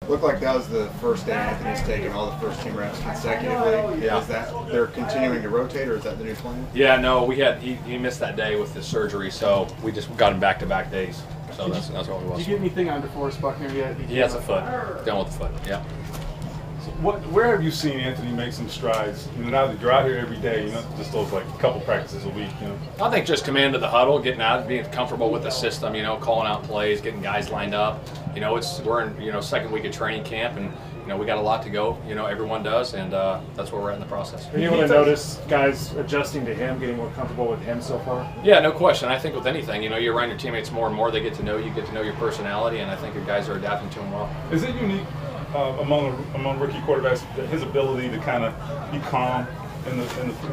Looked like that was the first day Anthony's taken all the first team reps consecutively. Yeah. Is that they're continuing to rotate, or is that the new plan? Yeah, no, he missed that day with his surgery, so we just got him back-to-back days. So that's what it was. Did you get anything on DeForest Buckner yet? He has a foot. Down with the foot, yeah. Where have you seen Anthony make some strides? Now that you're out here every day, just those like a couple practices a week, I think just command of the huddle, getting out, being comfortable with the system, calling out plays, getting guys lined up. We're in second week of training camp, and we got a lot to go. Everyone does, and that's where we're at in the process. Are you able to notice guys adjusting to him, getting more comfortable with him so far? Yeah, no question. I think with anything, you're around your teammates more and more. They get to know you, get to know your personality, and I think your guys are adapting to him well. Is it unique among rookie quarterbacks his ability to kind of be calm in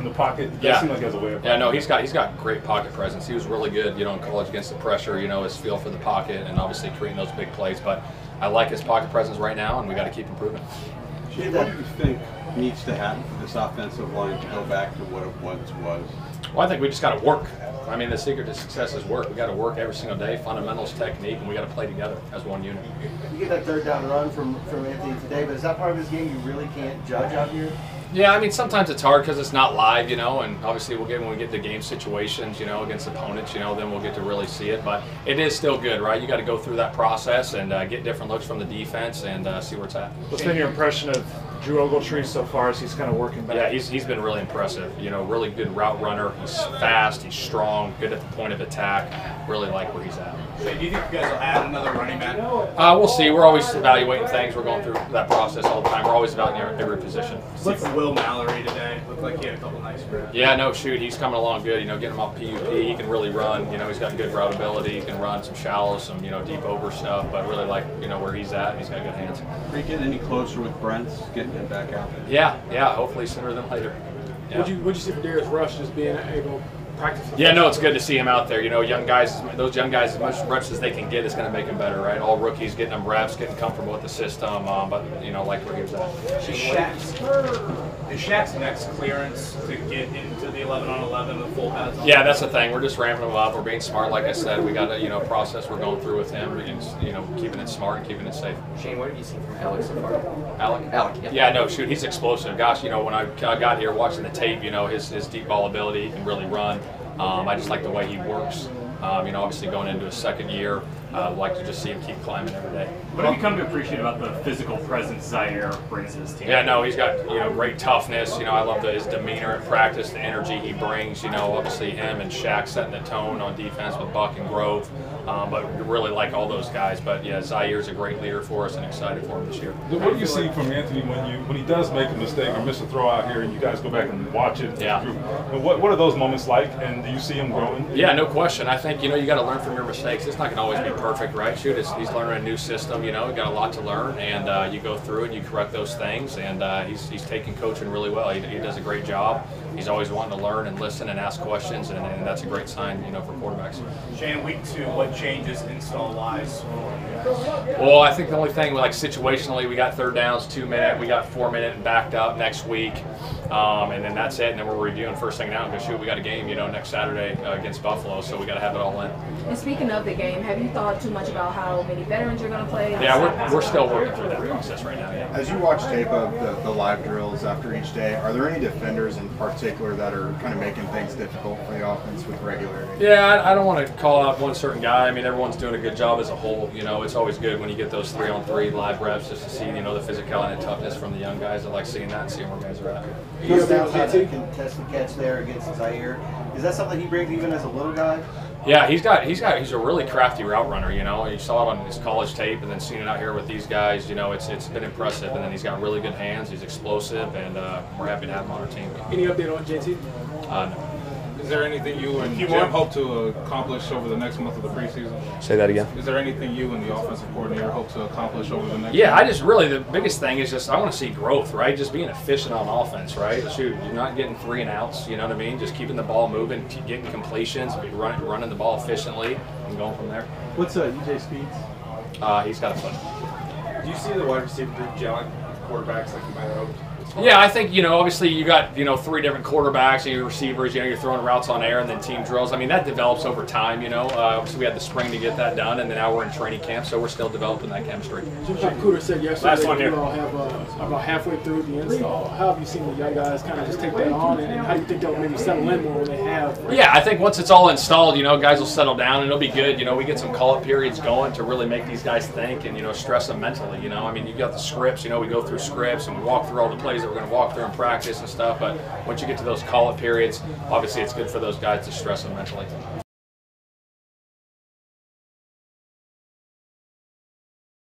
the pocket? It does seem like he has a way of. Yeah, no, he's got great pocket presence. He was really good, in college against the pressure. His feel for the pocket and obviously creating those big plays. But I like his pocket presence right now, and we got to keep improving. What do you think needs to happen for this offensive line to go back to what it once was? Well, I think we just got to work. I mean, the secret to success is work. We got to work every single day, fundamentals, technique, and we got to play together as one unit. You get that third down run from Anthony today, but is that part of his game you really can't judge out here? Yeah, I mean, sometimes it's hard because it's not live, and obviously when we get to game situations, against opponents, then we'll get to really see it. But it is still good, right? You got to go through that process and get different looks from the defense and see where it's at. What's been your impression of Drew Ogletree so far as he's kind of working back? Yeah, he's been really impressive. Really good route runner. He's fast. He's strong. Good at the point of attack. Really like where he's at. So do you think you guys will add another running back? We'll see. We're always evaluating things. We're going through that process all the time. We're always evaluating every position. What's Will Mallory today? Looked like he had a couple nice grabs. Yeah, no, shoot, he's coming along good. Getting him off PUP, he can really run. He's got good route ability. He can run some shallow, some deep over stuff. But really like where he's at. And he's got good hands. Are you getting any closer with Brent's getting him back out there? Yeah. Hopefully sooner than later. Yeah. What'd you see from Darius Rush just being able to practice? Yeah, no, it's good to see him out there. Young guys, those young guys, as much reps as they can get is going to make them better, right? All rookies getting them reps, getting comfortable with the system, but like where he was at. Is Shaq's next clearance to get into the 11-on-11 with full pads on? Yeah, that's the thing. We're just ramping him up. We're being smart, like I said. We got a process we're going through with him, and keeping it smart and keeping it safe. Shane, what have you seen from Alex so far? Alec, yeah. No, shoot, he's explosive. Gosh, when I got here watching the tape, his deep ball ability, he can really run. I just like the way he works. Obviously going into his second year, I'd like to just see him keep climbing every day. What have you come to appreciate about the physical presence Zaire brings to his team? Yeah, no, he's got great toughness. I love his demeanor in practice, the energy he brings. Obviously him and Shaq setting the tone on defense with Buck and Grove. But really like all those guys. But yeah, Zaire's a great leader for us and excited for him this year. What do you see from Anthony when he does make a mistake or miss a throw out here and you guys go back and watch it? Yeah. What are those moments like, and do you see him growing? Yeah, no question. I think you got to learn from your mistakes. It's not going to always be perfect, right? Shoot, he's learning a new system. You got a lot to learn, and you go through and you correct those things. And he's taking coaching really well. He does a great job. He's always wanting to learn and listen and ask questions, and that's a great sign, for quarterbacks. Shane, week 2, what changes install-wise? Well, I think the only thing, like situationally, we got third downs, 2-minute, we got 4-minute and backed up next week, and then that's it. And then we're reviewing first thing down because shoot, we got a game, next Saturday against Buffalo, so we got to have it all in. And speaking of the game, have you thought too much about how many veterans you're going to play? Yeah, we're still working through that process right now. Yeah. As you watch tape of the live drills after each day, are there any defenders in particular that are kind of making things difficult for the offense with regularity? Yeah, I don't want to call out one certain guy. I mean, everyone's doing a good job as a whole. It's always good when you get those 3-on-3 live reps just to see, the physicality and toughness from the young guys. I like seeing that and seeing where guys are at. You about that contested catch there against Zaire. Is that something he brings even as a little guy? Yeah, he's a really crafty route runner. You saw it on his college tape, and then seeing it out here with these guys. It's been impressive. And then he's got really good hands. He's explosive, and we're happy to have him on our team. Any update on JT? No. Is there anything you and Jim hope to accomplish over the next month of the preseason? Say that again. Is there anything you and the offensive coordinator hope to accomplish over the next month? The biggest thing is just I want to see growth, right? Just being efficient on offense, right? Shoot, you're not getting 3 and outs, you know what I mean? Just keeping the ball moving, getting completions, running the ball efficiently, and going from there. What's EJ Speeds? He's got a foot. Do you see the wide receiver group gelling quarterbacks like you might have hoped? Yeah, I think, obviously you got, 3 different quarterbacks and your receivers, you're throwing routes on air and then team drills. I mean, that develops over time, Obviously we had the spring to get that done, and then now we're in training camp, so we're still developing that chemistry. Just like Cooter said yesterday, you all have about halfway through the install. How have you seen the young guys kind of just take that on, and how do you think they'll maybe settle in more when they have? Yeah, I think once it's all installed, guys will settle down and it'll be good. We get some call-up periods going to really make these guys think and, stress them mentally, I mean, you got the scripts, we go through scripts and we walk through all the plays that we're going to walk through in practice and stuff, but once you get to those call-up periods, obviously it's good for those guys to stress them mentally.